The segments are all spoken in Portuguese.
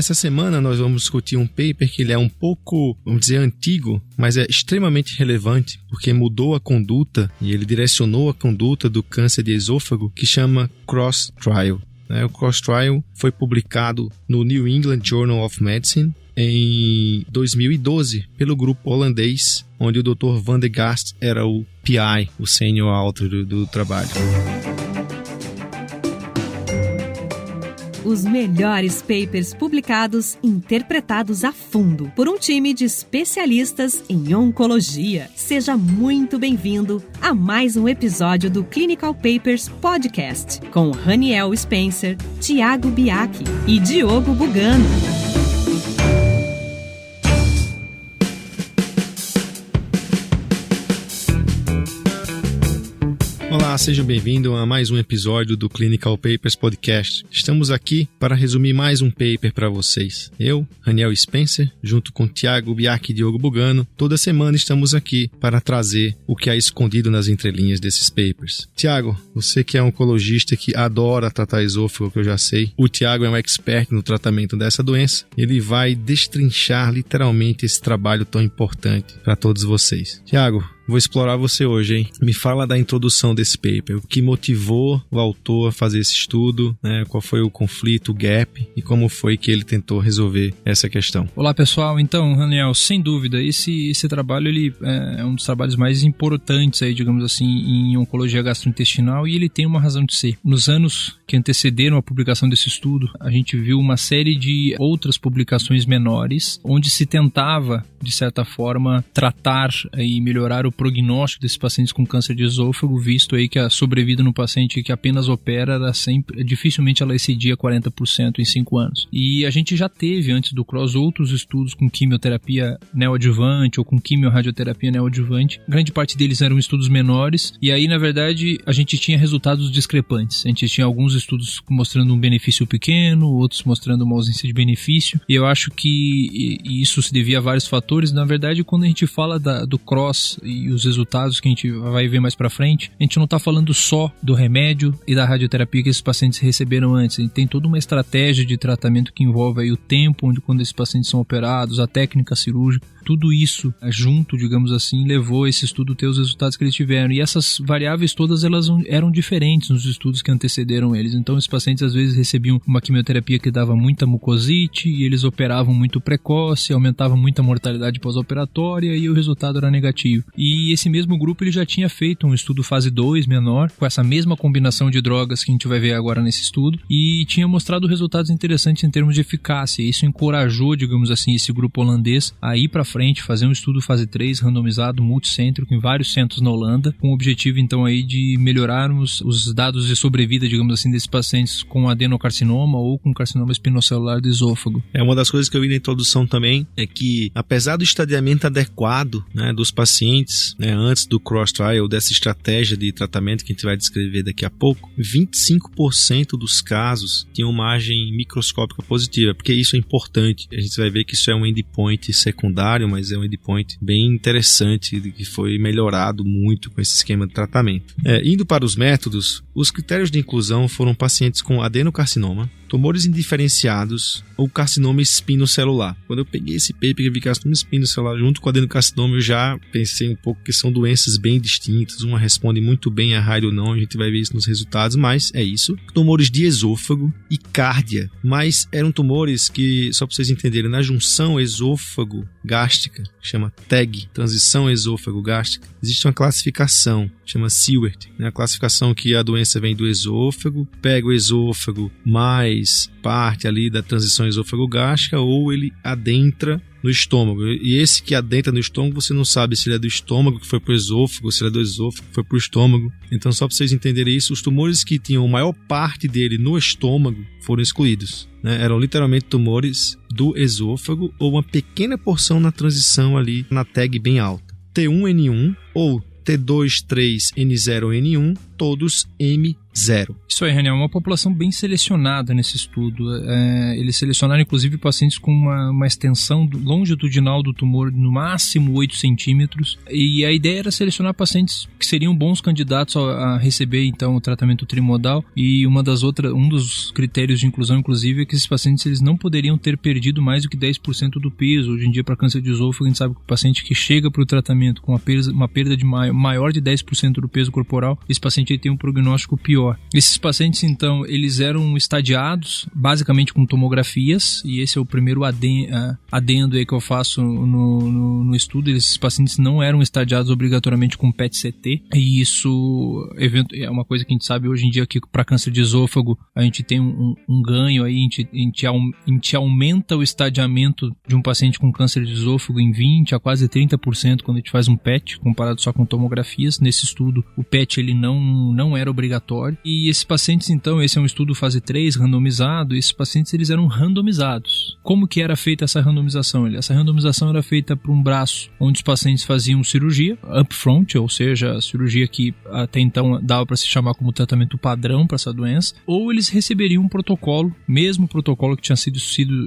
Essa semana nós vamos discutir um paper que ele é um pouco, vamos dizer, antigo, mas é extremamente relevante, porque mudou a conduta e ele direcionou a conduta do câncer de esôfago, que chama Cross Trial. O Cross Trial foi publicado no New England Journal of Medicine em 2012 pelo grupo holandês, onde o Dr. Van de Gast era o PI, o senior author do trabalho. Os melhores papers publicados, interpretados a fundo por um time de especialistas em oncologia. Seja muito bem-vindo a mais um episódio do Clinical Papers Podcast, com Raniel Spencer, Tiago Biaki e Diogo Bugano. Olá, seja bem-vindo a mais um episódio do Clinical Papers Podcast. Estamos aqui para resumir mais um paper para vocês. Eu, Raniel Spencer, junto com Tiago Biaki e Diogo Bugano, toda semana estamos aqui para trazer o que há escondido nas entrelinhas desses papers. Tiago, você que é um oncologista que adora tratar esôfago, que eu já sei, o Tiago é um expert no tratamento dessa doença. Ele vai destrinchar literalmente esse trabalho tão importante para todos vocês. Tiago, vou explorar você hoje, hein? Me fala da introdução desse paper, o que motivou o autor a fazer esse estudo, né? Qual foi o conflito, o gap e como foi que ele tentou resolver essa questão. Olá pessoal, então, Raniel, sem dúvida, esse trabalho ele é um dos trabalhos mais importantes aí, digamos assim, em oncologia gastrointestinal e ele tem uma razão de ser. Nos anos que antecederam a publicação desse estudo, a gente viu uma série de outras publicações menores, onde se tentava, de certa forma, tratar e melhorar o prognóstico desses pacientes com câncer de esôfago, visto aí que a sobrevida no paciente que apenas opera era sempre, dificilmente ela excedia 40% em 5 anos. E a gente já teve, antes do CROSS, outros estudos com quimioterapia neoadjuvante ou com quimiorradioterapia neoadjuvante. Grande parte deles eram estudos menores, e aí, na verdade, a gente tinha resultados discrepantes. A gente tinha alguns estudos mostrando um benefício pequeno, outros mostrando uma ausência de benefício, e eu acho que isso se devia a vários fatores. Na verdade, quando a gente fala do CROSS e os resultados que a gente vai ver mais pra frente, a gente não tá falando só do remédio e da radioterapia que esses pacientes receberam antes. A gente tem toda uma estratégia de tratamento que envolve aí o tempo quando esses pacientes são operados, a técnica cirúrgica, tudo isso junto, digamos assim, levou esse estudo a ter os resultados que eles tiveram. E essas variáveis todas, elas eram diferentes nos estudos que antecederam eles. Então, esses pacientes às vezes recebiam uma quimioterapia que dava muita mucosite e eles operavam muito precoce, aumentava muito a mortalidade pós-operatória e o resultado era negativo. E esse mesmo grupo ele já tinha feito um estudo fase 2 menor, com essa mesma combinação de drogas que a gente vai ver agora nesse estudo, e tinha mostrado resultados interessantes em termos de eficácia. Isso encorajou, digamos assim, esse grupo holandês a ir para frente, fazer um estudo fase 3 randomizado, multicêntrico, em vários centros na Holanda, com o objetivo então aí de melhorarmos os dados de sobrevida, digamos assim, desses pacientes com adenocarcinoma ou com carcinoma espinocelular do esôfago. Uma das coisas que eu vi na introdução também é que, apesar do estadiamento adequado, né, dos pacientes, né, antes do cross-trial, dessa estratégia de tratamento que a gente vai descrever daqui a pouco, 25% dos casos tinham margem microscópica positiva, porque isso é importante. A gente vai ver que isso é um endpoint secundário, mas é um endpoint bem interessante, que foi melhorado muito com esse esquema de tratamento. Indo para os métodos, os critérios de inclusão foram pacientes com adenocarcinoma, tumores indiferenciados ou carcinoma espinocelular. Quando eu peguei esse paper e vi carcinoma espinocelular junto com adenocarcinoma, eu já pensei um pouco que são doenças bem distintas, uma responde muito bem a raio ou não, a gente vai ver isso nos resultados, mas é isso. Tumores de esôfago e cárdia, mas eram tumores que, só para vocês entenderem, na junção esôfago-gástrica, chama TEG, transição esôfago-gástrica, existe uma classificação, chama Siewert, né? A classificação que a doença vem do esôfago, pega o esôfago mais parte ali da transição esôfago-gástrica, ou ele adentra no estômago. E esse que adentra no estômago, você não sabe se ele é do estômago que foi para o esôfago, se ele é do esôfago que foi para o estômago. Então, só para vocês entenderem isso, os tumores que tinham a maior parte dele no estômago foram excluídos, né? Eram literalmente tumores do esôfago ou uma pequena porção na transição ali na TEG bem alta. T1N1 ou T2,3N0N1, todos M 0. Isso aí, Raniel, uma população bem selecionada nesse estudo. Eles selecionaram, inclusive, pacientes com uma extensão longitudinal do tumor no máximo 8 centímetros. E a ideia era selecionar pacientes que seriam bons candidatos a receber, então, o tratamento trimodal. E um dos critérios de inclusão, inclusive, é que esses pacientes eles não poderiam ter perdido mais do que 10% do peso. Hoje em dia, para câncer de esôfago, a gente sabe que o paciente que chega para o tratamento com uma perda de maior de 10% do peso corporal, esse paciente ele tem um prognóstico pior. Esses pacientes, então, eles eram estadiados basicamente com tomografias, e esse é o primeiro adendo aí que eu faço no estudo. Esses pacientes não eram estadiados obrigatoriamente com PET-CT, e isso é uma coisa que a gente sabe hoje em dia que para câncer de esôfago a gente tem um ganho aí, a gente aumenta o estadiamento de um paciente com câncer de esôfago em 20% a quase 30% quando a gente faz um PET, comparado só com tomografias. Nesse estudo, o PET ele não era obrigatório. E esses pacientes, então, esse é um estudo fase 3, randomizado, esses pacientes eles eram randomizados. Como que era feita essa randomização? Essa randomização era feita para um braço onde os pacientes faziam cirurgia upfront, ou seja, a cirurgia que até então dava para se chamar como tratamento padrão para essa doença, ou eles receberiam um protocolo, mesmo protocolo que tinha sido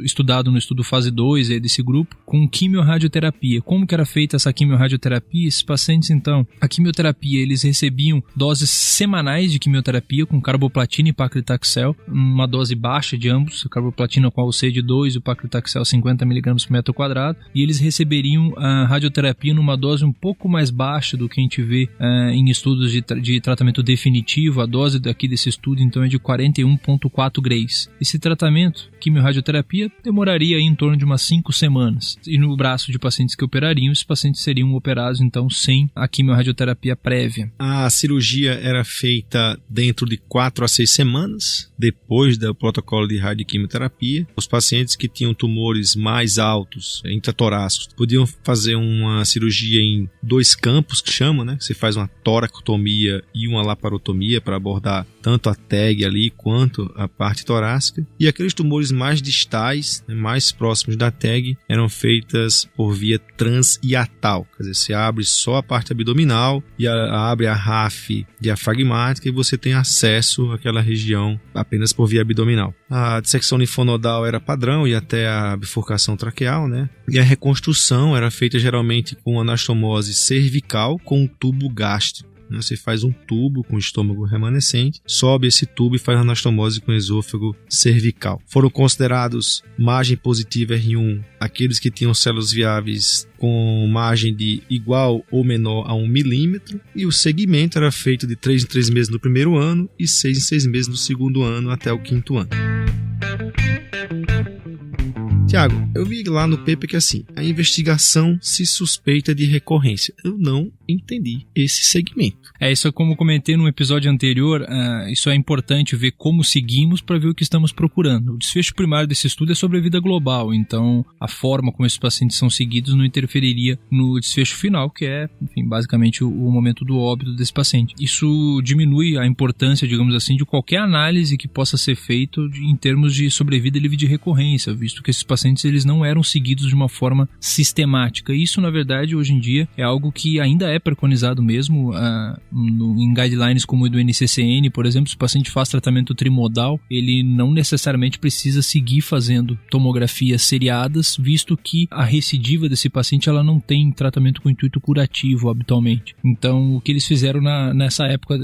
estudado no estudo fase 2 desse grupo, com quimiorradioterapia. Como que era feita essa quimiorradioterapia? Esses pacientes, então, a quimioterapia, eles recebiam doses semanais de quimioterapia com carboplatina e paclitaxel, uma dose baixa de ambos, a carboplatina com AUC de 2 e o paclitaxel 50 mg por metro quadrado, e eles receberiam a radioterapia numa dose um pouco mais baixa do que a gente vê em estudos de tratamento definitivo. A dose aqui desse estudo, então, é de 41,4 grays. Esse tratamento, quimiorradioterapia, demoraria aí em torno de umas 5 semanas. E no braço de pacientes que operariam, esses pacientes seriam operados, então, sem a quimiorradioterapia prévia. A cirurgia era feita dentro de 4 a 6 semanas, depois do protocolo de radioquimioterapia. Os pacientes que tinham tumores mais altos, intratorácicos, podiam fazer uma cirurgia em 2 campos, que chama, né? Você faz uma toracotomia e uma laparotomia para abordar tanto a TEG ali quanto a parte torácica. E aqueles tumores mais distais, mais próximos da TEG, eram feitas por via transhiatal. Quer dizer, você abre só a parte abdominal e abre a RAF diafragmática e você tem acesso àquela região apenas por via abdominal. A dissecção linfonodal era padrão e até a bifurcação traqueal, né? E a reconstrução era feita geralmente com anastomose cervical com um tubo gástrico. Você faz um tubo com o estômago remanescente, sobe esse tubo e faz anastomose com esôfago cervical. Foram considerados margem positiva R1 aqueles que tinham células viáveis com margem de igual ou menor a 1 milímetro, e o segmento era feito de 3 em 3 meses no primeiro ano e 6 em 6 meses no segundo ano até o 5º ano. Tiago, eu vi lá no paper que assim, a investigação se suspeita de recorrência. Eu não entendi esse segmento. Isso é como comentei no episódio anterior, isso é importante ver como seguimos para ver o que estamos procurando. O desfecho primário desse estudo é sobre a vida global, então a forma como esses pacientes são seguidos não interferiria no desfecho final, que é, enfim, basicamente o momento do óbito desse paciente. Isso diminui a importância, digamos assim, de qualquer análise que possa ser feita em termos de sobrevida livre de recorrência, visto que esses pacientes eles não eram seguidos de uma forma sistemática. Isso, na verdade, hoje em dia é algo que ainda é preconizado mesmo em guidelines como o do NCCN, por exemplo. Se o paciente faz tratamento trimodal, ele não necessariamente precisa seguir fazendo tomografias seriadas, visto que a recidiva desse paciente ela não tem tratamento com intuito curativo habitualmente. Então, o que eles fizeram nessa época,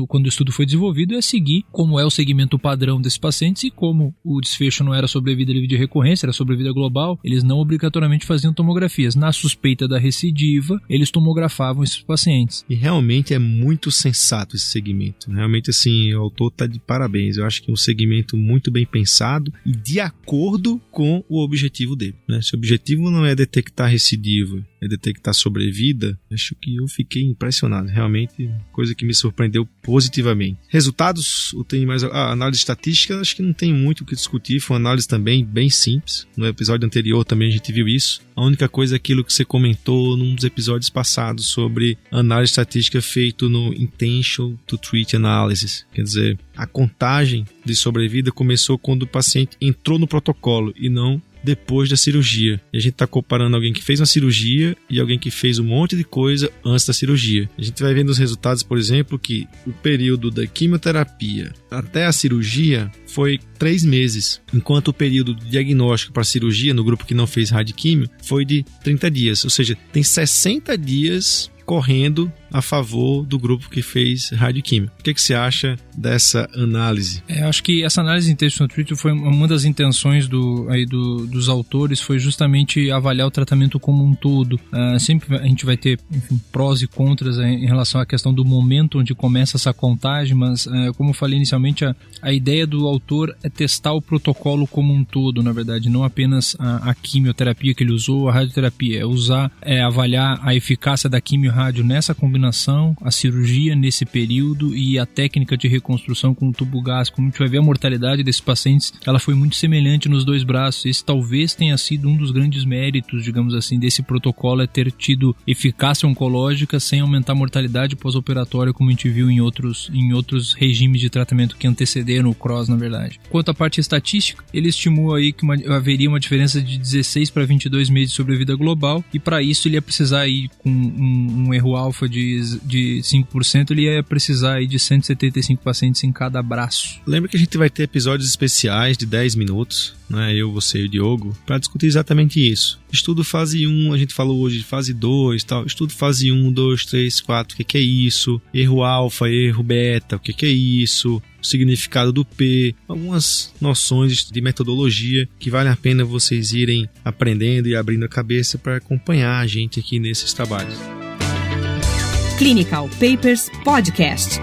quando o estudo foi desenvolvido, é seguir como é o segmento padrão desses pacientes, e como o desfecho não era sobrevida livre de recorrência, era sobrevida global, eles não obrigatoriamente faziam tomografias. Na suspeita da recidiva, eles tomografavam esses pacientes. E realmente é muito sensato esse segmento. Realmente, assim, o autor está de parabéns. Eu acho que é um segmento muito bem pensado e de acordo com o objetivo dele, né? Se o objetivo não é detectar recidiva, é detectar sobrevida, acho que eu fiquei impressionado. Realmente, coisa que me surpreendeu positivamente. Resultados, tem mais análise estatística, acho que não tem muito o que discutir. Foi uma análise também bem simples. No episódio anterior também a gente viu isso. A única coisa é aquilo que você comentou num dos episódios passados sobre análise estatística feito no Intention to Treat Analysis. Quer dizer, a contagem de sobrevida começou quando o paciente entrou no protocolo e não depois da cirurgia. E a gente está comparando alguém que fez uma cirurgia e alguém que fez um monte de coisa antes da cirurgia. A gente vai vendo os resultados, por exemplo, que o período da quimioterapia até a cirurgia foi 3 meses, enquanto o período de diagnóstico para a cirurgia, no grupo que não fez radioquímio, foi de 30 dias. Ou seja, tem 60 dias correndo a favor do grupo que fez radioquímio. O que você acha dessa análise? Acho que essa análise intentional treatment foi uma das intenções dos autores, foi justamente avaliar o tratamento como um todo. Sempre a gente vai ter, enfim, prós e contras em relação à questão do momento onde começa essa contagem, mas como eu falei inicialmente, a ideia do autor é testar o protocolo como um todo, na verdade, não apenas a quimioterapia que ele usou, a radioterapia, avaliar a eficácia da quimio-rádio nessa combinação, a cirurgia nesse período e a técnica de reconstrução com o tubo gástrico. Como a gente vai ver, a mortalidade desses pacientes, ela foi muito semelhante nos 2 braços. Esse talvez tenha sido um dos grandes méritos, digamos assim, desse protocolo, é ter tido eficácia oncológica sem aumentar a mortalidade pós-operatória, como a gente viu em outros regimes de tratamento que antecederam o CROSS, na verdade. Quanto à parte estatística, ele estimou aí que haveria uma diferença de 16 para 22 meses de sobrevida global, e para isso ele ia precisar aí, com um erro alfa de 5%, ele ia precisar aí de 175 pacientes em cada braço. Lembra que a gente vai ter episódios especiais de 10 minutos, né? Eu, você e o Diogo, para discutir exatamente isso. Estudo fase 1, a gente falou hoje de fase 2 e tal. Estudo fase 1, 2, 3, 4, o que é isso? Erro alfa, erro beta, o que é isso? O significado do P, algumas noções de metodologia que vale a pena vocês irem aprendendo e abrindo a cabeça para acompanhar a gente aqui nesses trabalhos. Clinical Papers Podcast.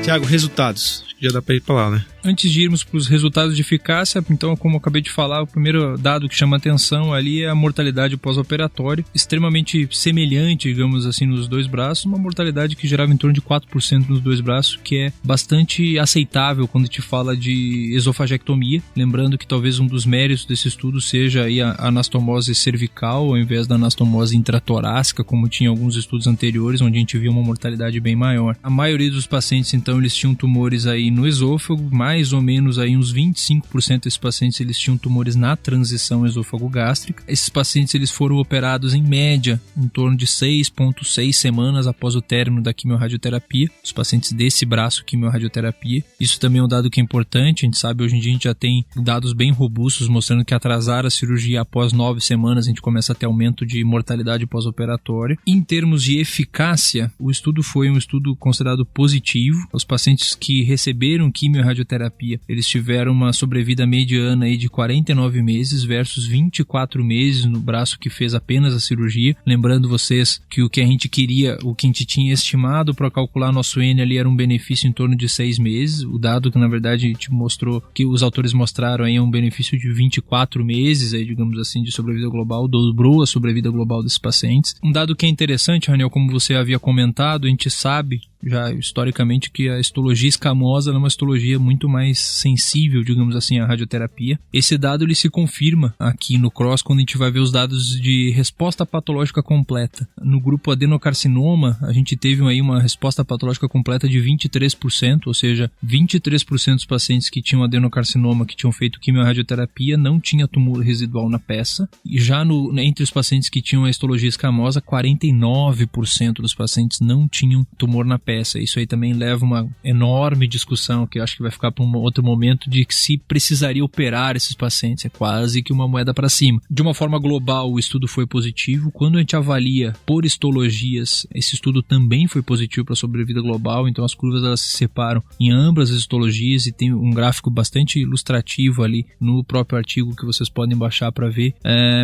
Tiago, resultados. Já dá para ir para lá, né? Antes de irmos para os resultados de eficácia, então, como eu acabei de falar, o primeiro dado que chama atenção ali é a mortalidade pós-operatória, extremamente semelhante, digamos assim, nos 2 braços, uma mortalidade que gerava em torno de 4% nos 2 braços, que é bastante aceitável quando a gente fala de esofagectomia, lembrando que talvez um dos méritos desse estudo seja aí a anastomose cervical, ao invés da anastomose intratorácica, como tinha alguns estudos anteriores, onde a gente viu uma mortalidade bem maior. A maioria dos pacientes, então, eles tinham tumores aí no esôfago, mais ou menos aí uns 25% desses pacientes eles tinham tumores na transição esôfago-gástrica. Esses pacientes eles foram operados em média em torno de 6,6 semanas após o término da quimiorradioterapia, os pacientes desse braço quimiorradioterapia. Isso também é um dado que é importante, a gente sabe hoje em dia a gente já tem dados bem robustos mostrando que atrasar a cirurgia após 9 semanas a gente começa a ter aumento de mortalidade pós-operatória. Em termos de eficácia, o estudo foi um estudo considerado positivo. Os pacientes que receberam quimiorradioterapia, eles tiveram uma sobrevida mediana aí de 49 meses versus 24 meses no braço que fez apenas a cirurgia. Lembrando vocês que o que a gente queria, o que a gente tinha estimado para calcular nosso N ali era um benefício em torno de 6 meses. O dado que na verdade a gente mostrou, que os autores mostraram aí, é um benefício de 24 meses, aí, digamos assim, de sobrevida global, dobrou a sobrevida global desses pacientes. Um dado que é interessante, Raniel, como você havia comentado, a gente sabe já historicamente que a histologia escamosa é uma histologia muito mais sensível, digamos assim, à radioterapia. Esse dado ele se confirma aqui no CROSS quando a gente vai ver os dados de resposta patológica completa. No grupo adenocarcinoma, a gente teve aí uma resposta patológica completa de 23%, ou seja, 23% dos pacientes que tinham adenocarcinoma, que tinham feito quimiorradioterapia, não tinha tumor residual na peça. E já entre os pacientes que tinham a histologia escamosa, 49% dos pacientes não tinham tumor na peça. Isso aí também leva uma enorme discussão, que eu acho que vai ficar para um outro momento, de que se precisaria operar esses pacientes. É quase que uma moeda para cima. De uma forma global, o estudo foi positivo. Quando a gente avalia por histologias, esse estudo também foi positivo para a sobrevida global. Então as curvas elas se separam em ambas as histologias e tem um gráfico bastante ilustrativo ali no próprio artigo que vocês podem baixar para ver,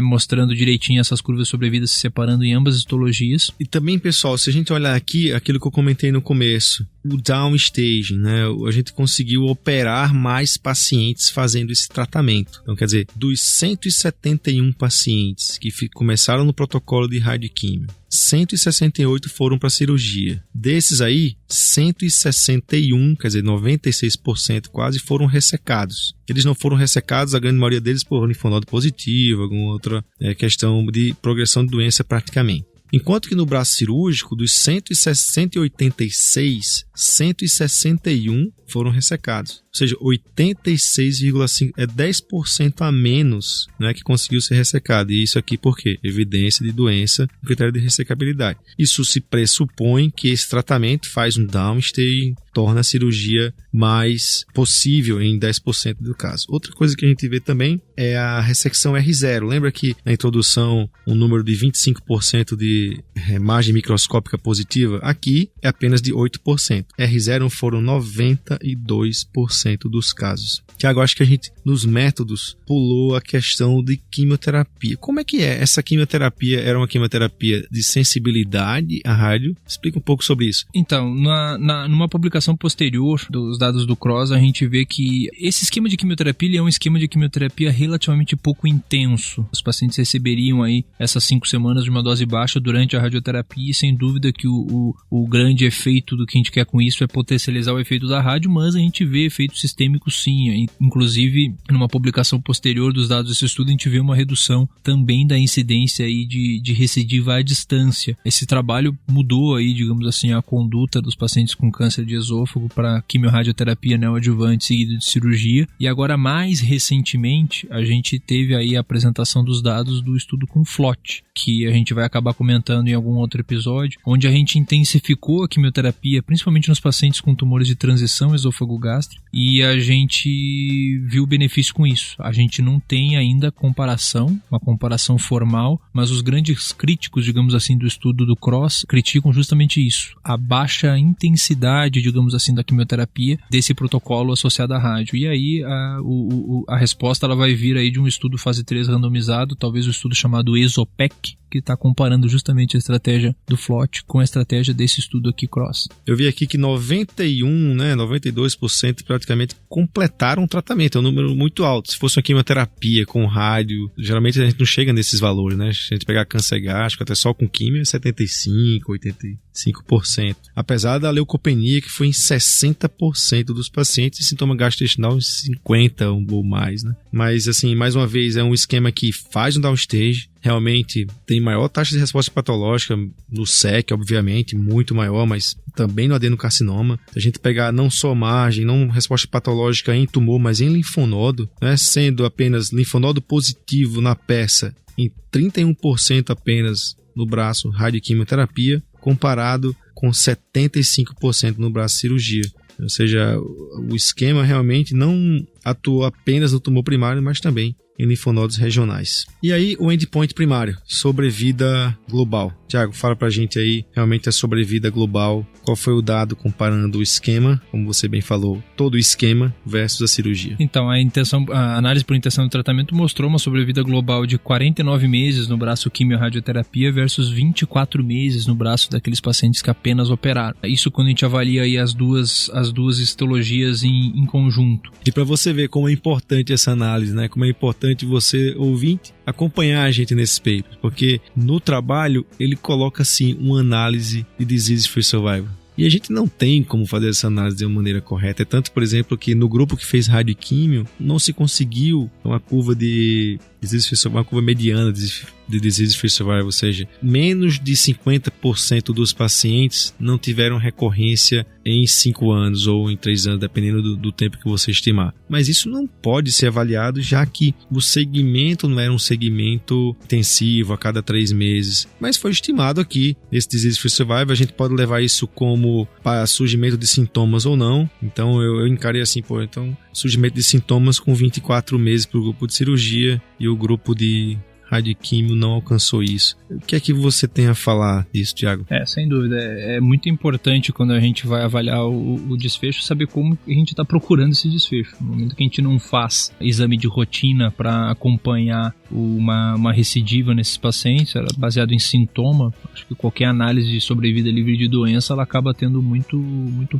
mostrando direitinho essas curvas de sobrevida se separando em ambas as histologias. E também, pessoal, se a gente olhar aqui, aquilo que eu comentei no começo, o downstaging, né? A gente conseguiu operar mais pacientes fazendo esse tratamento. Então, quer dizer, dos 171 pacientes que começaram no protocolo de radioquímio, 168 foram para cirurgia. Desses aí, 161, quer dizer, 96% quase, foram ressecados. Eles não foram ressecados, a grande maioria deles por linfonodo positivo, alguma outra questão de progressão de doença praticamente. Enquanto que no braço cirúrgico, dos 186, 161 foram ressecados. Ou seja, 86,5% é 10% a menos, né, que conseguiu ser ressecado. E isso aqui por quê? Evidência de doença, critério de ressecabilidade. Isso se pressupõe que esse tratamento faz um downstaging, torna a cirurgia mais possível em 10% do caso. Outra coisa que a gente vê também é a ressecção R0. Lembra que na introdução um número de 25% de margem microscópica positiva? Aqui é apenas de 8%. R0 foram 92% dos casos. Tiago, acho que a gente, nos métodos, pulou a questão de quimioterapia. Como é que é? Essa quimioterapia era uma quimioterapia de sensibilidade à rádio? Explica um pouco sobre isso. Então, numa publicação posterior dos dados do CROSS, a gente vê que esse esquema de quimioterapia ele é um esquema de quimioterapia relativamente pouco intenso. Os pacientes receberiam aí essas 5 semanas de uma dose baixa durante a radioterapia e sem dúvida que o grande efeito do que a gente quer com isso é potencializar o efeito da rádio, mas a gente vê efeitos sistêmicos sim. Inclusive, numa publicação posterior dos dados desse estudo, a gente vê uma redução também da incidência aí de recidiva à distância. Esse trabalho mudou aí, digamos assim, a conduta dos pacientes com câncer de esôfago para quimiorradioterapia neoadjuvante seguida de cirurgia. E agora, mais recentemente, a gente teve aí a apresentação dos dados do estudo com FLOT, que a gente vai acabar comentando em algum outro episódio, onde a gente intensificou a quimioterapia, principalmente nos pacientes com tumores de transição esôfago-gástrico, e a gente viu benefício com isso. A gente não tem ainda uma comparação formal, mas os grandes críticos, digamos assim, do estudo do CROSS criticam justamente isso, a baixa intensidade, digamos assim, da quimioterapia desse protocolo associado à rádio. E aí a resposta ela vai vir aí de um estudo fase 3 randomizado, talvez o estudo chamado ESOPEC, que está comparando justamente a estratégia do FLOT com a estratégia desse estudo aqui CROSS. Eu vi aqui que 92% praticamente completaram o tratamento, é um número muito alto. Se fosse uma quimioterapia com rádio, geralmente a gente não chega nesses valores, né? Se a gente pegar câncer gástrico, até só com quimio, é 75%, 85%. Apesar da leucopenia, que foi em 60% dos pacientes, e sintoma gastrointestinal em 50% ou mais, né? Mas, assim, mais uma vez, é um esquema que faz um downstage, realmente tem maior taxa de resposta patológica no SEC, obviamente, muito maior, mas também no adenocarcinoma. Se a gente pegar não só margem, não resposta patológica em tumor, mas em linfonodo, né, sendo apenas linfonodo positivo na peça, em 31% apenas no braço radioquimioterapia, comparado com 75% no braço cirurgia. Ou seja, o esquema realmente não atuou apenas no tumor primário, mas também em linfonodos regionais. E aí, o endpoint primário, sobrevida global. Tiago, fala pra gente aí, realmente a sobrevida global, qual foi o dado comparando o esquema, como você bem falou, todo o esquema versus a cirurgia. Então, a análise por intenção do tratamento mostrou uma sobrevida global de 49 meses no braço quimiorradioterapia versus 24 meses no braço daqueles pacientes que apenas operaram. Isso quando a gente avalia aí as duas histologias em conjunto. E para você ver como é importante essa análise, né? Como é importante você, ouvinte, acompanhar a gente nesses papers, porque no trabalho ele coloca assim uma análise de disease-free survival. E a gente não tem como fazer essa análise de uma maneira correta. É tanto, por exemplo, que no grupo que fez radioquímio não se conseguiu uma curva de disease-free survival, uma curva mediana de disease-free survival, ou seja, menos de 50% dos pacientes não tiveram recorrência em 5 anos ou em 3 anos, dependendo do tempo que você estimar. Mas isso não pode ser avaliado, já que o segmento não era um segmento intensivo a cada 3 meses, mas foi estimado aqui, esse disease-free survival. A gente pode levar isso como para surgimento de sintomas ou não. Então eu encarei assim, então surgimento de sintomas com 24 meses para o grupo de cirurgia e o grupo de radioquímio não alcançou isso. O que é que você tem a falar disso, Tiago? Sem dúvida. É muito importante quando a gente vai avaliar o desfecho, saber como a gente está procurando esse desfecho. No momento que a gente não faz exame de rotina para acompanhar uma recidiva nesses pacientes, baseado em sintoma, acho que qualquer análise de sobrevida livre de doença, ela acaba tendo muito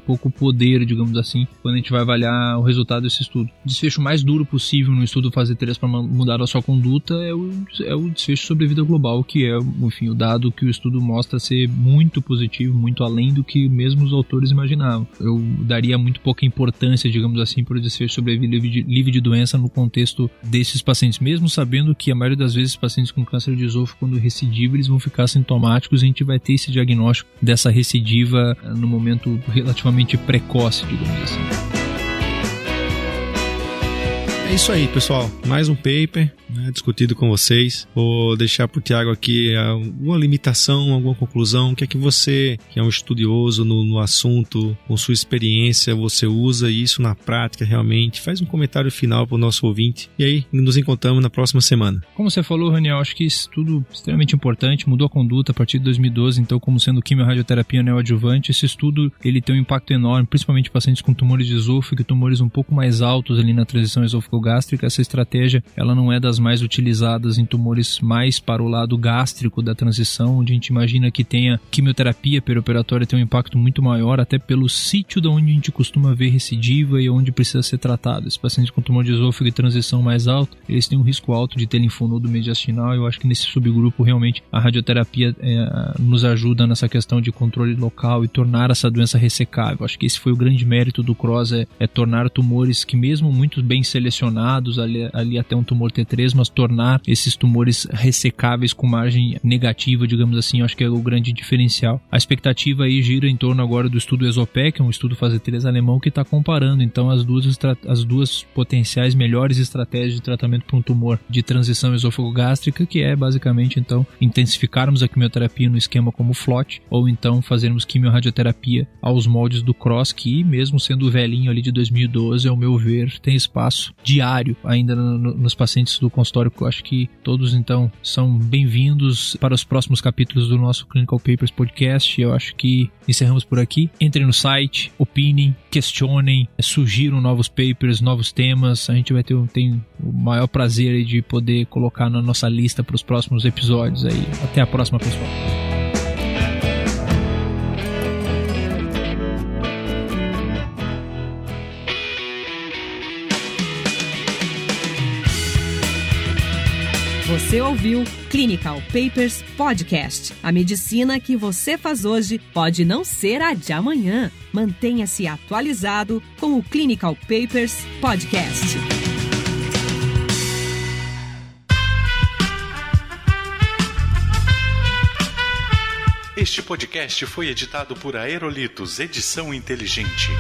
pouco poder, digamos assim, quando a gente vai avaliar o resultado desse estudo. O desfecho mais duro possível no estudo fase 3 para mudar a sua conduta é o é o desfecho sobre a vida global, que é, enfim, o dado que o estudo mostra ser muito positivo, muito além do que mesmo os autores imaginavam. Eu daria muito pouca importância, digamos assim, para o desfecho sobre a vida livre de doença no contexto desses pacientes, mesmo sabendo que a maioria das vezes pacientes com câncer de esôfago, quando recidiva, eles vão ficar sintomáticos e a gente vai ter esse diagnóstico dessa recidiva no momento relativamente precoce, digamos assim. É isso aí, pessoal. Mais um paper, né, discutido com vocês. Vou deixar para o Thiago aqui alguma limitação, alguma conclusão. O que é que você, que é um estudioso no assunto, com sua experiência, você usa isso na prática realmente? Faz um comentário final para o nosso ouvinte. E aí, nos encontramos na próxima semana. Como você falou, Raniel, acho que esse estudo é extremamente importante. Mudou a conduta a partir de 2012, então, como sendo quimio-radioterapia neoadjuvante, esse estudo ele tem um impacto enorme, principalmente em pacientes com tumores de esôfago e tumores um pouco mais altos ali na transição esôfago-gástrica. Essa estratégia ela não é das mais utilizadas em tumores mais para o lado gástrico da transição, onde a gente imagina que tenha quimioterapia perioperatória tem um impacto muito maior, até pelo sítio de onde a gente costuma ver recidiva e onde precisa ser tratado. Esses pacientes com tumor de esôfago e transição mais alto, eles têm um risco alto de ter linfonodo mediastinal. Eu acho que nesse subgrupo realmente a radioterapia nos ajuda nessa questão de controle local e tornar essa doença ressecável. Acho que esse foi o grande mérito do CROSS, é tornar tumores que mesmo muito bem selecionados ali até um tumor T3, mas tornar esses tumores ressecáveis com margem negativa, digamos assim, acho que é o grande diferencial. A expectativa aí gira em torno agora do estudo ESOPEC, que é um estudo fase 3 alemão que está comparando então as duas potenciais melhores estratégias de tratamento para um tumor de transição esôfago-gástrica, que é basicamente então intensificarmos a quimioterapia no esquema como FLOT, ou então fazermos quimio-radioterapia aos moldes do CROSS, que mesmo sendo velhinho ali de 2012, ao meu ver, tem espaço diário ainda nos pacientes do consultório. Eu acho que todos então são bem-vindos para os próximos capítulos do nosso Clinical Papers Podcast. Eu acho que encerramos por aqui. Entrem no site, opinem, questionem, sugiram novos papers, novos temas. A gente vai tem o maior prazer aí de poder colocar na nossa lista para os próximos episódios aí. Até a próxima, pessoal. Você ouviu Clinical Papers Podcast. A medicina que você faz hoje pode não ser a de amanhã. Mantenha-se atualizado com o Clinical Papers Podcast. Este podcast foi editado por Aerolitos Edição Inteligente.